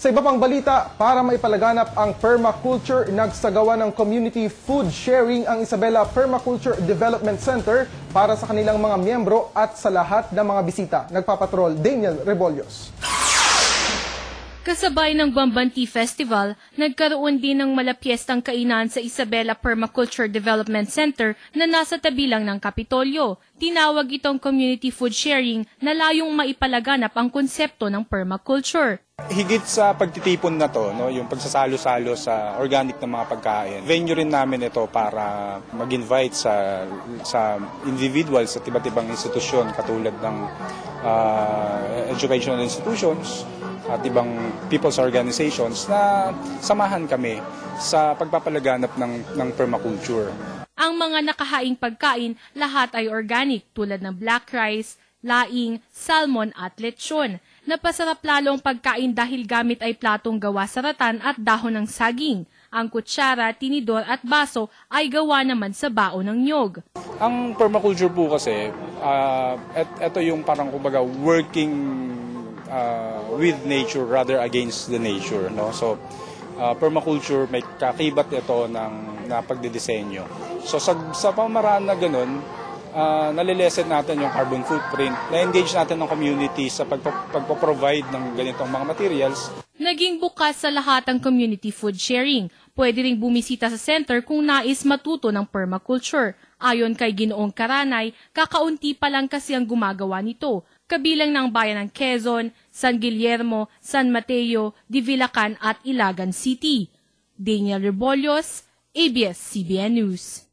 Sa iba pang balita, para maipalaganap ang permaculture, nagsagawa ng community food sharing ang Isabela Permaculture Development Center para sa kanilang mga miyembro at sa lahat ng mga bisita. Nagpapatrol, Daniel Rebollos. Kasabay ng Bamban Tea Festival, nagkaroon din ng malapiestang kainan sa Isabela Permaculture Development Center na nasa tabi lang ng Kapitolyo. Tinawag itong community food sharing na layong maipalaganap ang konsepto ng permaculture. Higit sa pagtitipon na to, yung pagsasalo-salo sa organic na mga pagkain, venue rin namin ito para mag-invite sa individuals at iba't ibang institusyon katulad ng educational institutions at ibang people's organizations na samahan kami sa pagpapalaganap ng permaculture. Ang mga nakahaing pagkain, lahat ay organic tulad ng black rice, laing, salmon at lechon. Napasarap lalo ang pagkain dahil gamit ay platong gawa sa ratan at dahon ng saging. Ang kutsara, tinidor at baso ay gawa naman sa baon ng nyog. Ang permaculture po kasi, ito yung parang kumbaga working with nature rather against the nature. No? So, permaculture may kakibat ito ng pagdidisenyo. So, sa pamaraan na ganun, nalilesen natin yung carbon footprint, na-engage natin ng community sa pagpo-provide ng ganitong mga materials. Naging bukas sa lahat ang community food sharing. Pwede ring bumisita sa center kung nais matuto ng permaculture. Ayon kay Ginoong Karanay, kakaunti pa lang kasi ang gumagawa nito. Kabilang ng bayan ng Quezon, San Guillermo, San Mateo, Divilacan at Ilagan City. Daniel Rebollos, ABS-CBN News.